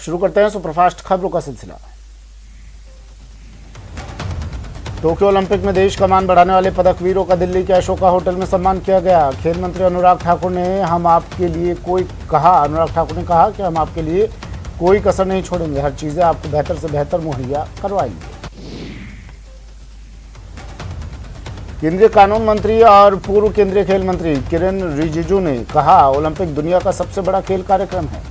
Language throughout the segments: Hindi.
शुरू करते हैं सुपरफास्ट खबरों का सिलसिला। टोक्यो ओलंपिक में देश का मान बढ़ाने वाले पदक वीरों का दिल्ली के अशोका होटल में सम्मान किया गया। खेल मंत्री अनुराग ठाकुर ने कहा कि हम आपके लिए कोई कसर नहीं छोड़ेंगे, हर चीजें आपको बेहतर से बेहतर मुहैया करवाएंगे। केंद्रीय कानून मंत्री और पूर्व केंद्रीय खेल मंत्री किरेन रिजिजू ने कहा, ओलंपिक दुनिया का सबसे बड़ा खेल कार्यक्रम है,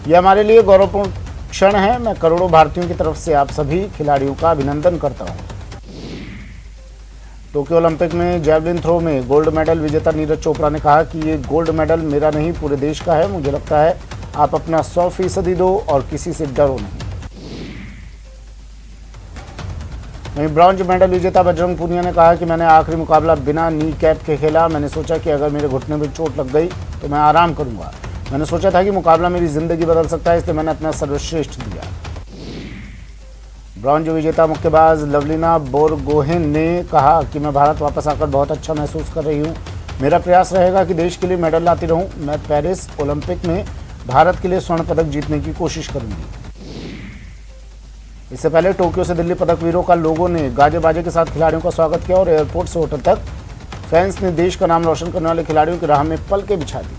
यह हमारे लिए गौरवपूर्ण क्षण है। मैं करोड़ों भारतीयों की तरफ से आप सभी खिलाड़ियों का अभिनंदन करता हूं। टोक्यो ओलंपिक में जैवलिन थ्रो में गोल्ड मेडल विजेता नीरज चोपड़ा ने कहा कि ये गोल्ड मेडल मेरा नहीं पूरे देश का है। मुझे लगता है आप अपना 100% दो और किसी से डरो नहीं। वहीं ब्रॉन्ज मेडल विजेता बजरंग पूनिया ने कहा कि मैंने आखिरी मुकाबला बिना नी कैप के खेला। मैंने सोचा कि अगर मेरे घुटने में चोट लग गई तो मैं आराम करूंगा। मैंने सोचा था कि मुकाबला मेरी जिंदगी बदल सकता है, इसलिए मैंने अपना सर्वश्रेष्ठ दिया। ब्रॉन्ज विजेता मुक्केबाज लवलीना बोरगोहेन ने कहा कि मैं भारत वापस आकर बहुत अच्छा महसूस कर रही हूं। मेरा प्रयास रहेगा कि देश के लिए मेडल लाती रहूं। मैं पेरिस ओलंपिक में भारत के लिए स्वर्ण पदक जीतने की कोशिश करूंगी। इससे पहले टोक्यो से दिल्ली पदक वीरों का लोगों ने गाजे बाजे के साथ खिलाड़ियों का स्वागत किया और एयरपोर्ट से होटल तक फैंस ने देश का नाम रोशन करने वाले खिलाड़ियों की राह में पलकें बिछा दी।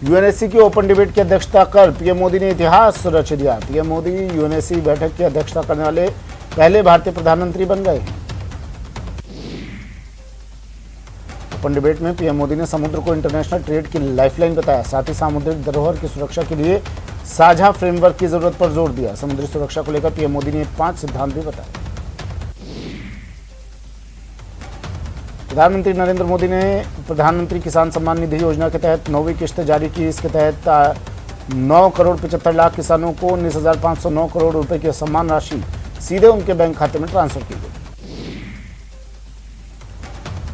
यूएनएससी की ओपन डिबेट की अध्यक्षता कर पीएम मोदी ने इतिहास रच दिया। पीएम मोदी यूएनएससी बैठक की अध्यक्षता करने वाले पहले भारतीय प्रधानमंत्री बन गए हैं। ओपन डिबेट में पीएम मोदी ने समुद्र को इंटरनेशनल ट्रेड की लाइफलाइन बताया। साथ ही सामुद्रिक धरोहर की सुरक्षा के लिए साझा फ्रेमवर्क की जरूरत पर जोर दिया। समुद्री सुरक्षा को लेकर पीएम मोदी ने 5 सिद्धांत भी बताए। प्रधानमंत्री नरेंद्र मोदी ने प्रधानमंत्री किसान सम्मान निधि योजना के तहत 9वीं किस्त जारी की। इसके तहत 9,75,00,000 किसानों को 19,509 करोड़ रुपए की सम्मान राशि सीधे उनके बैंक खाते में ट्रांसफर की गई।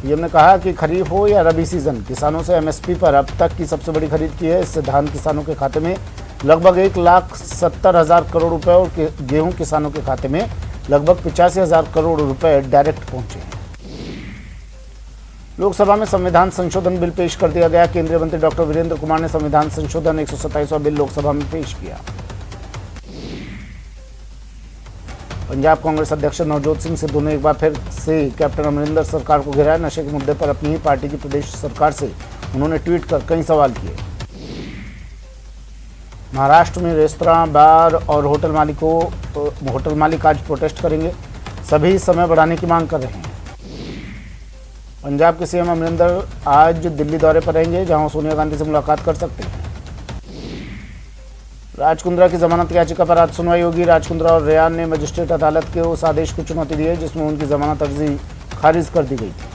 पीएम ने कहा कि खरीफ हो या रबी सीजन, किसानों से एमएसपी पर अब तक की सबसे बड़ी खरीद की है। इससे धान किसानों के खाते में लगभग 1,70,000 करोड़ रुपए और गेहूं किसानों के खाते में लगभग 85,000 करोड़ रुपए डायरेक्ट पहुंचे हैं। लोकसभा में संविधान संशोधन बिल पेश कर दिया गया। केंद्रीय मंत्री डॉक्टर वीरेंद्र कुमार ने संविधान संशोधन 127वां बिल लोकसभा में पेश किया। पंजाब कांग्रेस अध्यक्ष नवजोत सिंह सिद्धू ने एक बार फिर से कैप्टन अमरिंदर सरकार को घेरा। नशे के मुद्दे पर अपनी ही पार्टी की प्रदेश सरकार से उन्होंने ट्वीट कर कई सवाल किए। महाराष्ट्र में रेस्तरां, बार और होटल मालिक आज प्रोटेस्ट करेंगे। सभी समय बढ़ाने की मांग कर रहे हैं। पंजाब के सीएम अमरिंदर आज दिल्ली दौरे पर रहेंगे, जहां सोनिया गांधी से मुलाकात कर सकते हैं। राज कुंद्रा की जमानत याचिका पर आज सुनवाई होगी। राज कुंद्रा और रेयान ने मजिस्ट्रेट अदालत के उस आदेश को चुनौती दी है जिसमें उनकी जमानत अर्जी खारिज कर दी गई थी।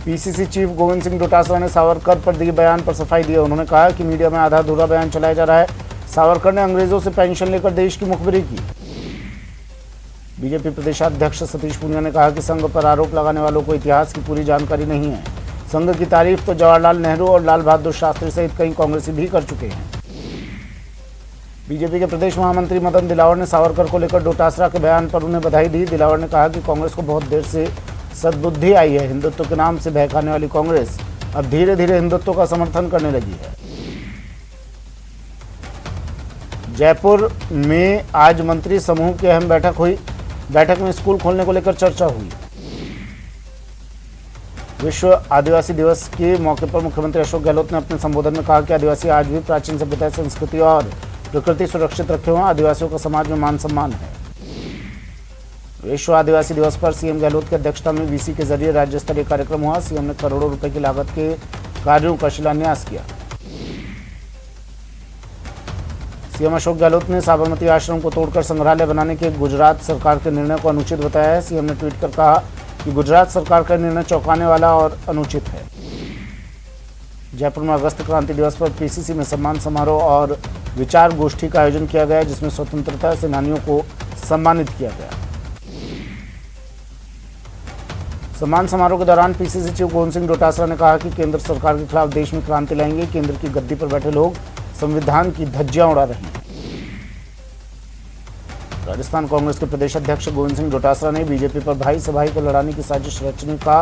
पीसीसी चीफ गोविंद सिंह डोटासरा ने सावरकर पर दिए बयान पर सफाई दी। उन्होंने कहा कि मीडिया में आधा अधूरा बयान चलाया जा रहा है। सावरकर ने अंग्रेजों से पेंशन लेकर देश की मुखबिरी की। बीजेपी प्रदेशाध्यक्ष सतीश पूनिया ने कहा कि संघ पर आरोप लगाने वालों को इतिहास की पूरी जानकारी नहीं है। संघ की तारीफ तो जवाहरलाल नेहरू और लाल बहादुर शास्त्री सहित कई कांग्रेसी भी कर चुके हैं। बीजेपी के प्रदेश महामंत्री मदन दिलावर ने सावरकर को लेकर डोटासरा के बयान पर उन्हें बधाई दी। दिलावर ने कहा कि कांग्रेस को बहुत देर से सद्बुद्धि आई है। हिंदुत्व के नाम से बहकाने वाली कांग्रेस अब धीरे धीरे हिंदुत्व का समर्थन करने लगी है। जयपुर में आज मंत्री समूह की अहम बैठक हुई। बैठक में स्कूल खोलने को लेकर चर्चा हुई। विश्व आदिवासी दिवस के मौके पर मुख्यमंत्री अशोक गहलोत ने अपने संबोधन में कहा कि आदिवासी आज भी प्राचीन सभ्यता, संस्कृति और प्रकृति सुरक्षित रखे हुए हैं। आदिवासियों का समाज में मान सम्मान है। विश्व आदिवासी दिवस पर सीएम गहलोत की अध्यक्षता में वीसी के जरिए राज्य स्तरीय कार्यक्रम हुआ। सीएम ने करोड़ों रुपए की लागत के कार्यों का शिलान्यास किया। सीएम अशोक गहलोत ने साबरमती आश्रम को तोड़कर संग्रहालय बनाने के गुजरात सरकार के निर्णय को अनुचित बताया है। सीएम ने ट्वीट कर कहा कि गुजरात सरकार का निर्णय चौंकाने वाला और अनुचित है। जयपुर में अगस्त क्रांति दिवस पर पीसीसी में सम्मान समारोह और विचार गोष्ठी का आयोजन किया गया, जिसमें स्वतंत्रता सेनानियों को सम्मानित किया गया। सम्मान समारोह के दौरान पीसीसी चीफ गोविंद सिंह डोटासरा ने कहा कि केंद्र सरकार के खिलाफ देश में क्रांति लाएंगे। केंद्र की गद्दी पर बैठे लोग संविधान की धज्जियां उड़ा रहे हैं। राजस्थान कांग्रेस के प्रदेश अध्यक्ष गोविंद सिंह डोटासरा ने बीजेपी पर भाई से भाई को लड़ाने की साजिश रचने का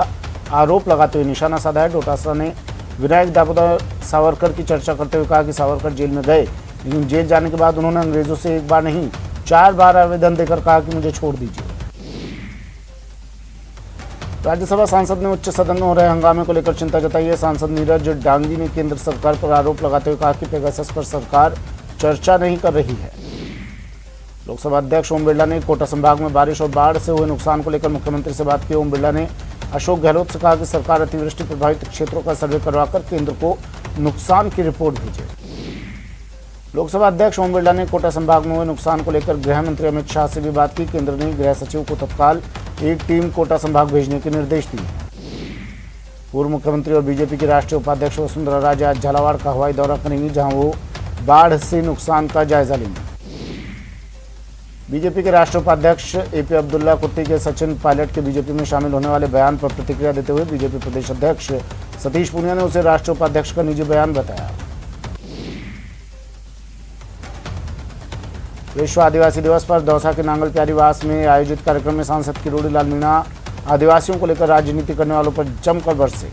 आरोप लगाते हुए निशाना साधा है। डोटासरा ने विनायक दामोदर सावरकर की चर्चा करते हुए कहा कि सावरकर जेल में गए, लेकिन जेल जाने के बाद उन्होंने अंग्रेजों से एक बार नहीं 4 बार आवेदन देकर कहा कि मुझे छोड़ दीजिए। राज्यसभा सांसद ने उच्च सदन में हो रहे हंगामे को लेकर चिंता जताई है। सांसद नीरज डांगी ने केंद्र सरकार पर आरोप लगाते हुए कहा कि पेगासस पर सरकार चर्चा नहीं कर रही है। लोकसभा अध्यक्ष ओम बिरला ने कोटा संभाग में बारिश और बाढ़ से हुए नुकसान को लेकर मुख्यमंत्री से बात की। ओम बिरला ने अशोक गहलोत से कहा कि सरकार अतिवृष्टि प्रभावित क्षेत्रों का सर्वे करवाकर केंद्र को नुकसान की रिपोर्ट भेजे। लोकसभा अध्यक्ष ओम बिरला ने कोटा संभाग में हुए नुकसान को लेकर गृह मंत्री अमित शाह से भी बात की। केंद्र ने गृह सचिव को तत्काल एक टीम कोटा संभाग भेजने के निर्देश दिए हैं। पूर्व मुख्यमंत्री और बीजेपी की राष्ट्रीय उपाध्यक्ष वसुंधरा राजे आज झालावाड़ का हवाई दौरा करेंगी, जहां वो बाढ़ से नुकसान का जायजा लेंगे। बीजेपी के राष्ट्रीय उपाध्यक्ष एपी अब्दुल्ला कुट्टी के सचिन पायलट के बीजेपी में शामिल होने वाले बयान पर प्रतिक्रिया देते हुए बीजेपी प्रदेश अध्यक्ष सतीश पूनिया ने उसे राष्ट्रीय उपाध्यक्ष का निजी बयान बताया। विश्व आदिवासी दिवस पर दौसा के नांगल प्यारीवास में आयोजित कार्यक्रम में सांसद किरोड़ीलाल मीणा आदिवासियों को लेकर राजनीति करने वालों पर जमकर बरसे।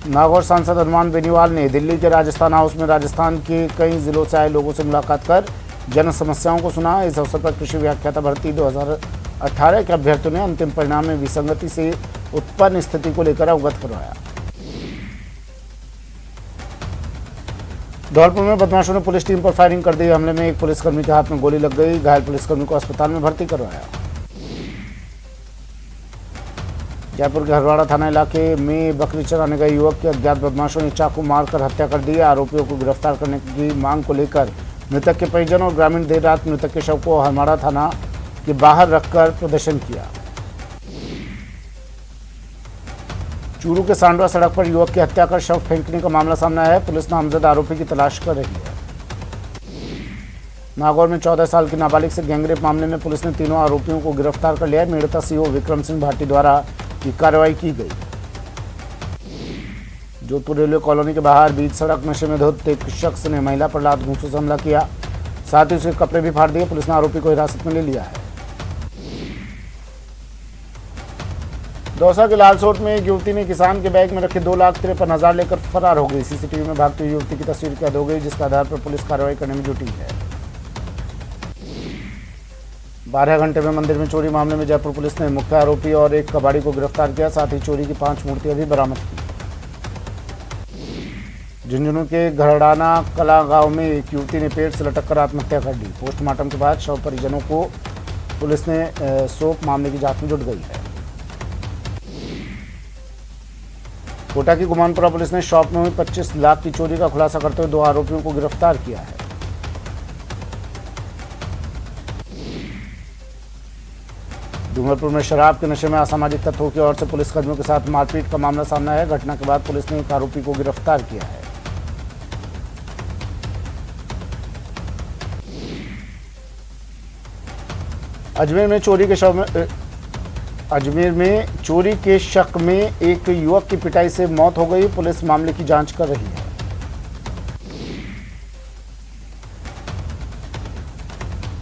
नागौर सांसद हनुमान बेनीवाल ने दिल्ली के राजस्थान हाउस में राजस्थान के कई जिलों से आए लोगों से मुलाकात कर जन समस्याओं को सुना। इस अवसर पर कृषि व्याख्याता भर्ती 2018 के अभ्यर्थियों ने अंतिम परिणाम में विसंगति से उत्पन्न स्थिति को लेकर अवगत करवाया। धौलपुर में बदमाशों ने पुलिस टीम पर फायरिंग कर दी। हमले में एक पुलिसकर्मी के हाथ में गोली लग गई। घायल पुलिसकर्मी को अस्पताल में भर्ती करवाया। जयपुर के हरवाड़ा थाना इलाके में बकरी चराने गए युवक के अज्ञात बदमाशों ने चाकू मारकर हत्या कर दी। आरोपियों को गिरफ्तार करने की मांग को लेकर मृतक के परिजन और ग्रामीण देर रात मृतक के शव को हरवाड़ा थाना के बाहर रखकर प्रदर्शन किया। चूरू के सांडवा सड़क पर युवक की हत्या कर शव फेंकने का मामला सामने आया है। पुलिस नामजद आरोपी की तलाश कर रही है। नागौर में 14 साल की नाबालिग से गैंगरेप मामले में पुलिस ने तीनों आरोपियों को गिरफ्तार कर लिया है। मेड़ता सीओ विक्रम सिंह भाटी द्वारा ये कार्रवाई की गई। जोधपुर रेलवे कॉलोनी के बाहर बीच सड़क नशे में धुत एक शख्स ने महिला पर लात घूंसों से हमला किया, साथ ही उसके कपड़े भी फाड़ दिए। पुलिस ने आरोपी को हिरासत में ले लिया है। दौसा के लालसोट में एक युवती ने किसान के बैग में रखे 2,53,000 लेकर फरार हो गई। सीसीटीवी में भागती हुई युवती की तस्वीर कैद हो गई, जिसके आधार पर पुलिस कार्रवाई करने में जुटी है। 12 घंटे में मंदिर में चोरी मामले में जयपुर पुलिस ने मुख्य आरोपी और एक कबाड़ी को गिरफ्तार किया, साथ ही चोरी की 5 मूर्तियां भी बरामद की। झुंझुनू के घरडाना कला गांव में एक युवती ने पेट से लटककर आत्महत्या कर ली। पोस्टमार्टम के बाद शव परिजनों को पुलिस ने सौंप मामले की जांच में जुट गई है। कोटा की गुमानपुरा पुलिस ने शॉप में हुई 25 लाख की चोरी का खुलासा करते हुए 2 आरोपियों को गिरफ्तार किया है। डूंगरपुर में शराब के नशे में असामाजिक तत्वों की ओर से पुलिसकर्मियों के साथ मारपीट का मामला सामने आया। घटना के बाद पुलिस ने एक आरोपी को गिरफ्तार किया है। अजमेर में चोरी के शक में एक युवक की पिटाई से मौत हो गई। पुलिस मामले की जांच कर रही है।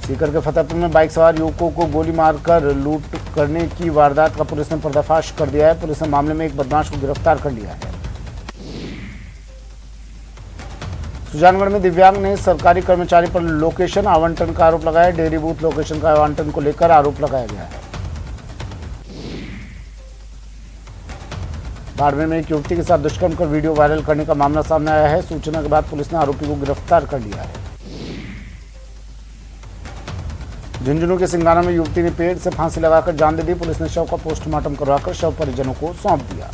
सीकर के फतेहपुर में बाइक सवार युवकों को गोली मारकर लूट करने की वारदात का पुलिस ने पर्दाफाश कर दिया है। पुलिस ने मामले में एक बदमाश को गिरफ्तार कर लिया है। सुजानगढ़ में दिव्यांग ने सरकारी कर्मचारी पर लोकेशन आवंटन का आरोप लगाया। डेयरी बूथ लोकेशन का आवंटन को लेकर आरोप लगाया गया है। बाड़मेर में एक युवती के साथ दुष्कर्म कर वीडियो वायरल करने का मामला सामने आया है। सूचना के बाद पुलिस ने आरोपी को गिरफ्तार कर लिया है। झुंझुनू के सिंगाना में युवती ने पेड़ से फांसी लगाकर जान दे दी। पुलिस ने शव का पोस्टमार्टम करवाकर शव परिजनों को सौंप दिया।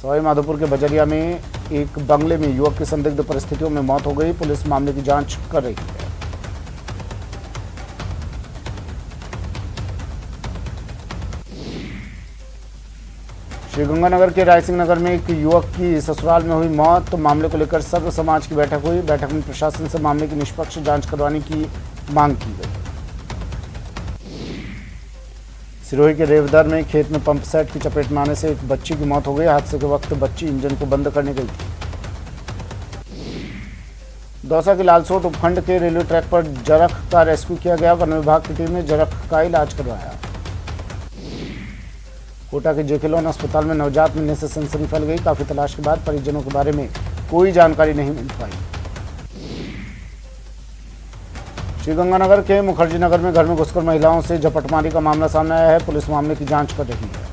सवाई माधोपुर के बजरिया में एक बंगले में युवक की संदिग्ध परिस्थितियों में मौत हो गई। पुलिस मामले की जांच कर रही है। श्रीगंगानगर के रायसिंह नगर में एक युवक की ससुराल में हुई मौत। तो मामले को लेकर सर्व समाज की बैठक हुई। बैठक में प्रशासन से मामले की निष्पक्ष जांच करवाने की मांग की गई। सिरोही के रेवदर में खेत में पंप सेट की चपेट में आने से एक बच्ची की मौत हो गई। हादसे के वक्त बच्ची इंजन को बंद करने गई थी। दौसा के लालसोट उपखंड के रेलवे ट्रैक पर जरख का रेस्क्यू किया गया। वन विभाग की टीम ने जरख का इलाज करवाया। कोटा के जेके लोन अस्पताल में नवजात मिलने से सनसनी फैल गई। काफी तलाश के बाद परिजनों के बारे में कोई जानकारी नहीं मिल पाई। श्रीगंगानगर के मुखर्जी नगर में घर में घुसकर महिलाओं से झपटमारी का मामला सामने आया है। पुलिस मामले की जांच कर रही है।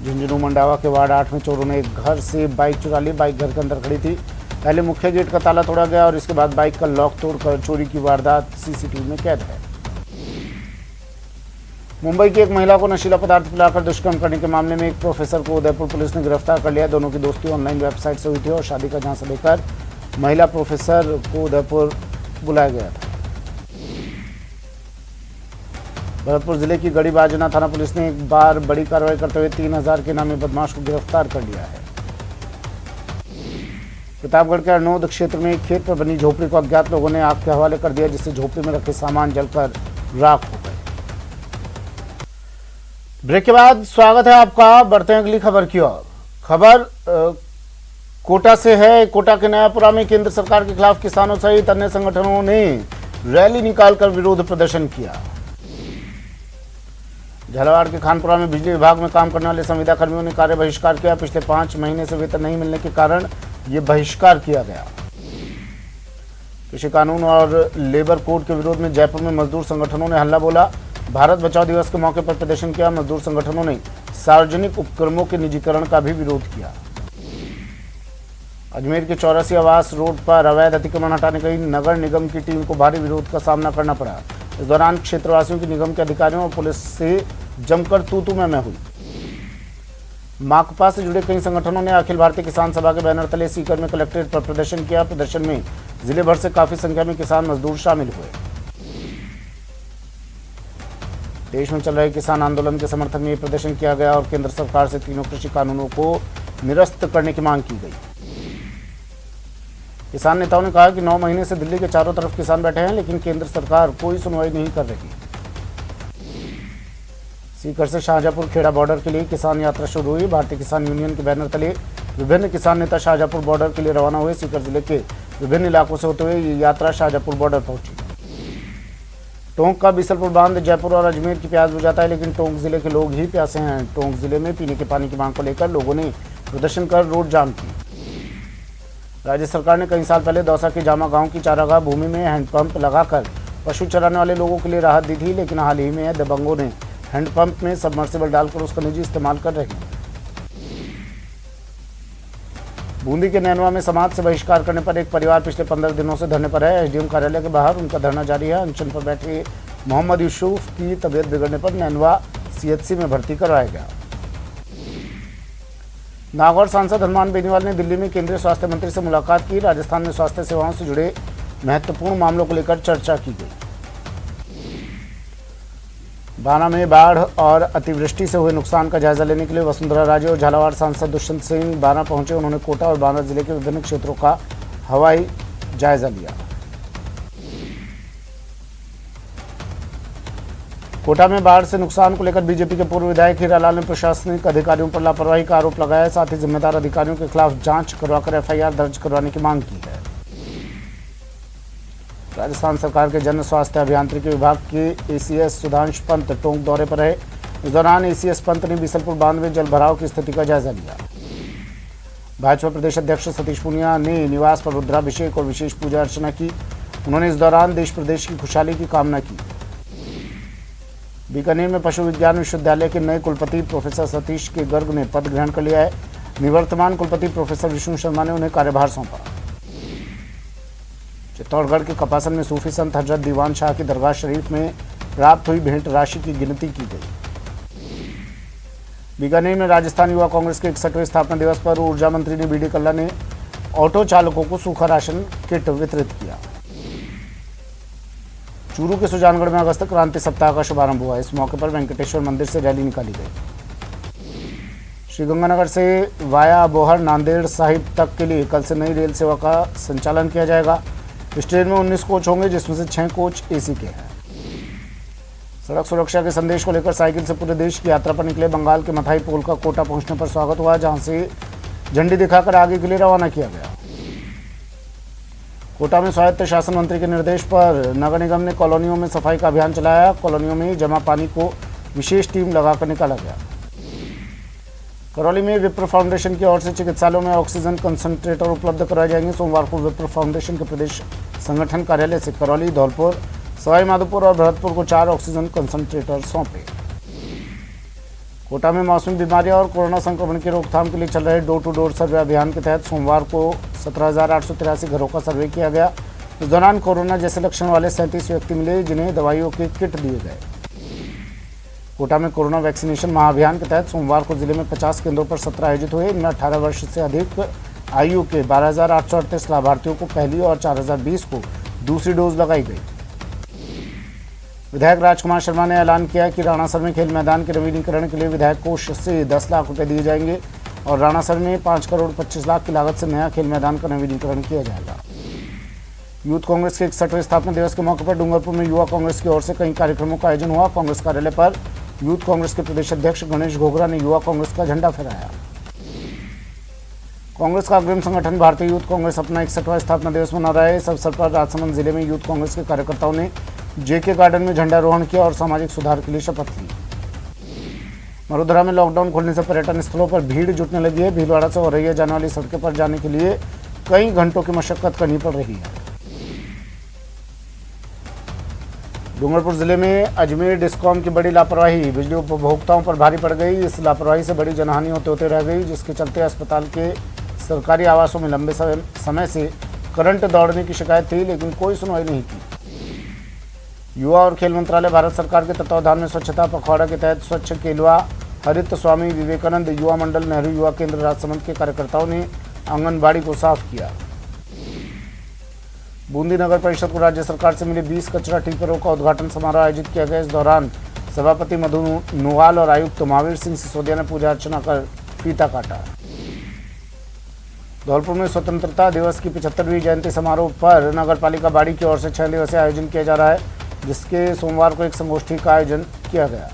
झुंझुनू मंडावा के वार्ड 8 में चोरों ने एक घर से बाइक चुरा ली। बाइक घर के अंदर खड़ी थी। पहले मुख्य गेट का ताला तोड़ा गया और इसके बाद बाइक का लॉक तोड़कर चोरी की वारदात सीसीटीवी में कैद है। मुंबई की एक महिला को नशीला पदार्थ पिलाकर दुष्कर्म करने के मामले में एक प्रोफेसर को उदयपुर पुलिस ने गिरफ्तार कर लिया। दोनों की दोस्ती ऑनलाइन वेबसाइट से हुई थी और शादी का झांसा देकर महिला प्रोफेसर को उदयपुर बुलाया गया था। भरतपुर जिले की गड़ी बाजना थाना पुलिस ने एक बार बड़ी कार्रवाई करते हुए 3000 के नामी बदमाश को गिरफ्तार कर लिया है। प्रतापगढ़ के अरनोद क्षेत्र में एक खेत पर बनी झोपड़ी को अज्ञात लोगों ने आग के हवाले कर दिया, जिससे झोपड़ी में रखे सामान जलकर राख हो गए। ब्रेक के बाद स्वागत है आपका। बढ़ते हैं अगली खबर की ओर। खबर कोटा से है। कोटा के नयापुरा में केंद्र सरकार के खिलाफ किसानों सहित अन्य संगठनों ने रैली निकालकर विरोध प्रदर्शन किया। झालावाड़ के खानपुरा में बिजली विभाग में काम करने वाले संविदा कर्मियों ने कार्य बहिष्कार किया। पिछले 5 महीने से वेतन नहीं मिलने के कारण ये बहिष्कार किया गया। कृषि कानून और लेबर कोड के विरोध में जयपुर में मजदूर संगठनों ने हल्ला बोला। भारत बचाओ दिवस के मौके पर प्रदर्शन किया। मजदूर संगठनों ने सार्वजनिक उपक्रमों के निजीकरण का भी विरोध किया। अजमेर के 84 आवास रोड पर अवैध अतिक्रमण हटाने गई नगर निगम की टीम को भारी विरोध का सामना करना पड़ा। इस दौरान क्षेत्रवासियों की निगम के अधिकारियों और पुलिस से जमकर तू-तू मैं हुई। माकपा से जुड़े कई संगठनों ने अखिल भारतीय किसान सभा के बैनर तले सीकर में कलेक्ट्रेट पर प्रदर्शन किया। प्रदर्शन में जिले भर से काफी संख्या में किसान मजदूर शामिल हुए। देश में चल रहे किसान आंदोलन के समर्थन में प्रदर्शन किया गया और केंद्र सरकार से तीनों कृषि कानूनों को निरस्त करने की मांग की गई। किसान नेताओं ने कहा कि 9 महीने से दिल्ली के चारों तरफ किसान बैठे हैं, लेकिन केंद्र सरकार कोई सुनवाई नहीं कर रही। सीकर से शाहजहांपुर खेड़ा बॉर्डर के लिए किसान यात्रा शुरू हुई। भारतीय किसान यूनियन के बैनर तले विभिन्न किसान नेता शाहजहांपुर बॉर्डर के लिए रवाना हुए। सीकर जिले के विभिन्न इलाकों से होते हुए ये यात्रा शाहजहांपुर बॉर्डर पहुंची। टोंक का बीसलपुर बांध जयपुर और अजमेर की प्यास बुझाता है, लेकिन टोंक जिले के लोग ही प्यासे हैं। टोंक जिले में पीने के पानी की मांग को लेकर लोगों ने प्रदर्शन कर रोड जाम की। राज्य सरकार ने कई साल पहले दौसा के जामा गांव की चारागाह भूमि में हैंडपंप लगाकर पशु चराने वाले लोगों के लिए राहत दी थी, लेकिन हाल ही में दबंगों ने हैंडपंप में सबमर्सिबल डालकर उसका निजी इस्तेमाल कर रहे हैं। बूंदी के नैनवा में समाज से बहिष्कार करने पर एक परिवार पिछले 15 दिनों से धरने पर है। एसडीएम कार्यालय के बाहर उनका धरना जारी है। अनशन पर बैठे मोहम्मद यूसुफ की तबीयत बिगड़ने पर नैनवा सीएचसी में भर्ती करवाया गया। नागौर सांसद हनुमान बेनीवाल ने दिल्ली में केंद्रीय स्वास्थ्य मंत्री से मुलाकात की। राजस्थान में स्वास्थ्य सेवाओं से जुड़े महत्वपूर्ण मामलों को लेकर चर्चा की गई। बाना में बाढ़ और अतिवृष्टि से हुए नुकसान का जायजा लेने के लिए वसुंधरा राजे और झालावाड़ सांसद दुष्यंत सिंह बाना पहुंचे। उन्होंने कोटा और बाना जिले के विभिन्न क्षेत्रों का हवाई जायजा लिया। कोटा में बाढ़ से नुकसान को लेकर बीजेपी के पूर्व विधायक हीरालाल ने प्रशासनिक अधिकारियों पर लापरवाही का आरोप लगाया। साथ ही जिम्मेदार अधिकारियों के खिलाफ जांच करवाकर एफआईआर दर्ज करवाने की मांग की है। राजस्थान सरकार के जन स्वास्थ्य अभियांत्रिकी विभाग के एसीएस सुधांश पंत टोंक दौरे पर है। इस दौरान एसीएस पंत ने बीसलपुर बांध में जल भराव की स्थिति का जायजा लिया। भाजपा प्रदेश अध्यक्ष सतीश पूनिया ने निवास पर रुद्राभिषेक और विशेष पूजा अर्चना की। उन्होंने इस दौरान देश प्रदेश की खुशहाली की कामना की। बीकानेर में पशु विज्ञान विश्वविद्यालय के नए कुलपति प्रोफेसर सतीश के गर्ग ने पद ग्रहण कर लिया है। निवर्तमान कुलपति प्रोफेसर विष्णु शर्मा ने उन्हें कार्यभार सौंपा। चित्तौड़गढ़ के कपासन में सूफी संत हजरत दीवान शाह की दरगाह शरीफ में प्राप्त हुई भेंट राशि की गिनती की गई। बीकानेर में राजस्थान युवा कांग्रेस के 61वें स्थापना दिवस पर ऊर्जा मंत्री ने बीडी कल्ला ने ऑटो चालकों को सूखा राशन किट वितरित किया। चूरू के सुजानगढ़ में अगस्त क्रांति सप्ताह का शुभारंभ हुआ। इस मौके पर वेंकटेश्वर मंदिर से रैली निकाली गई। श्रीगंगानगर से वाया बोहर नांदेड़ साहिब तक के लिए कल से नई रेल सेवा का संचालन किया जाएगा। इस ट्रेन में 19 कोच होंगे, जिसमें से 6 कोच एसी के हैं। सड़क सुरक्षा के संदेश को लेकर साइकिल से पूरे देश की यात्रा पर निकले बंगाल के मथाई पोल का कोटा पहुंचने पर स्वागत हुआ, जहां से झंडी दिखाकर आगे के लिए रवाना किया गया। कोटा में स्वायत्त शासन मंत्री के निर्देश पर नगर निगम ने कॉलोनियों में सफाई का अभियान चलाया। कॉलोनियों में जमा पानी को विशेष टीम लगाकर निकाला गया। करौली में विप्र फाउंडेशन की ओर से चिकित्सालयों में ऑक्सीजन कंसंट्रेटर उपलब्ध कराए जाएंगे। सोमवार को विप्र फाउंडेशन के प्रदेश संगठन कार्यालय से करौली, धौलपुर, सवाई माधोपुर और भरतपुर को 4 ऑक्सीजन कंसंट्रेटर सौंपे। कोटा में मौसमी बीमारियां और कोरोना संक्रमण की रोकथाम के लिए चल रहे डोर टू डोर सर्वे अभियान के तहत सोमवार को 17,883 घरों का सर्वे किया गया। इस दौरान कोरोना जैसे लक्षण वाले 37 व्यक्ति मिले, जिन्हें दवाइयों के किट दिए गए। कोटा में कोरोना वैक्सीनेशन महाअभियान के तहत सोमवार को जिले में 50 केंद्रों पर सत्र आयोजित हुए। इनमें 18 वर्ष से अधिक आयु के 12,838 लाभार्थियों को पहली और 4,020 को दूसरी डोज लगाई गई। विधायक राजकुमार शर्मा ने ऐलान किया कि राणासर में खेल मैदान के नवीनीकरण के लिए विधायक कोष से 10 लाख रुपए दिए जाएंगे और राणासर में 5 करोड़ 25 लाख की लागत से नया खेल मैदान का नवीनीकरण किया जाएगा। यूथ कांग्रेस के 61वें स्थापना दिवस के मौके पर डूंगरपुर में युवा कांग्रेस की ओर से कई कार्यक्रमों का आयोजन हुआ। कांग्रेस कार्यालय पर यूथ कांग्रेस के प्रदेश अध्यक्ष गणेश घोगरा ने युवा कांग्रेस का झंडा फहराया। कांग्रेस का अग्रिम संगठन भारतीय यूथ कांग्रेस अपना 61वां स्थापना दिवस मना रहा है। इस अवसर पर राजसमंद जिले में यूथ कांग्रेस के कार्यकर्ताओं ने जेके गार्डन में झंडारोहण किया और सामाजिक सुधार के लिए शपथ ली। मरुधरा में लॉकडाउन खोलने से पर्यटन स्थलों पर भीड़ जुटने लगी है। भीलवाड़ा से औरैया जाने वाली सड़कों पर जाने के लिए कई घंटों की मशक्कत करनी पड़ रही है। डूंगरपुर जिले में अजमेर डिस्कॉम की बड़ी लापरवाही बिजली उपभोक्ताओं पर भारी पड़ गई। इस लापरवाही से बड़ी जनहानि होते रह गई, जिसके चलते अस्पताल के सरकारी आवासों में लंबे समय से करंट दौड़ने की शिकायत थी, लेकिन कोई सुनवाई नहीं की। युवा और खेल मंत्रालय भारत सरकार के तत्वावधान में स्वच्छता पखवाड़ा के तहत स्वच्छ केलवा, हरित स्वामी विवेकानंद युवा मंडल, नेहरू युवा केंद्र राजसमंद के कार्यकर्ताओं ने आंगनबाड़ी को साफ किया। बूंदी नगर परिषद को राज्य सरकार से मिले 20 कचरा टिपरों का उद्घाटन समारोह आयोजित किया गया। इस दौरान सभापति मधु नुवाल और आयुक्त महावीर सिंह सिसोदिया ने पूजा अर्चना कर फीता काटा। धौलपुर में स्वतंत्रता दिवस की 75वीं जयंती समारोह पर नगर पालिका बाड़ी की ओर से 6 दिवसीय आयोजन किया जा रहा है, जिसके सोमवार को एक संगोष्ठी का आयोजन किया गया।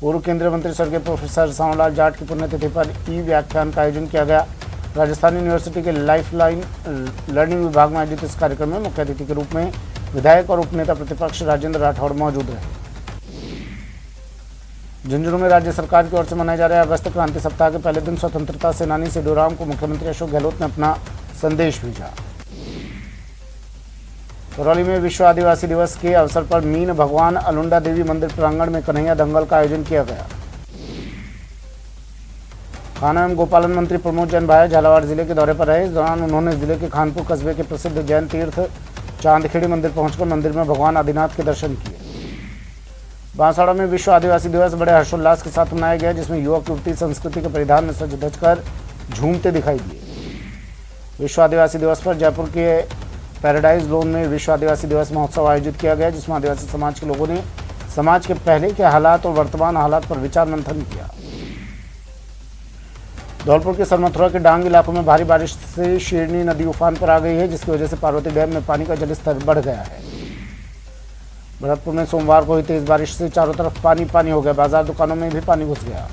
पूर्व केंद्रीय मंत्री स्वर्गीय प्रोफेसर सांवलाल जाट की पुण्यतिथि पर ई व्याख्यान का आयोजन किया गया। राजस्थान यूनिवर्सिटी के लाइफलाइन लर्निंग विभाग में आयोजित इस कार्यक्रम में मुख्य अतिथि के रूप में विधायक और उपनेता प्रतिपक्ष राजेंद्र राठौड़ मौजूद रहे। झुंझुनू में राज्य सरकार की ओर से मनाए जा रहे अगस्त क्रांति सप्ताह के पहले दिन स्वतंत्रता सेनानी सिडोराम को मुख्यमंत्री अशोक गहलोत ने अपना संदेश भेजा। करौली में विश्व आदिवासी दिवस के अवसर पर मीन भगवान अलुंडा देवी मंदिर प्रांगण में कन्हैया दंगल का आयोजन किया गया। खाना एवं गोपालन मंत्री प्रमोद जैन भाया झालावाड़ जिले के दौरे पर रहे। इस दौरान उन्होंने जिले के खानपुर कस्बे के प्रसिद्ध जैन तीर्थ चांदखेड़ी मंदिर पहुंचकर मंदिर में भगवान आदिनाथ के दर्शन किए। बांसवाड़ा में विश्व आदिवासी दिवस बड़े हर्षोल्लास के साथ मनाया गया, जिसमें युवक युवती संस्कृति के परिधान में सज धज कर झूमते दिखाई दिए। विश्व आदिवासी दिवस पर जयपुर के पैराडाइज लोन में विश्व आदिवासी दिवस महोत्सव आयोजित किया गया, जिसमें आदिवासी समाज के लोगों ने समाज के पहले के हालात और वर्तमान हालात पर विचार मंथन किया। धौलपुर के सरमथुरा के डांग इलाकों में भारी बारिश से शेरनी नदी उफान पर आ गई है, जिसकी वजह से पार्वती डैम में पानी का जलस्तर बढ़ गया है। भरतपुर में सोमवार को हुई तेज बारिश से चारों तरफ पानी हो गया। बाजार दुकानों में भी पानी घुस गया।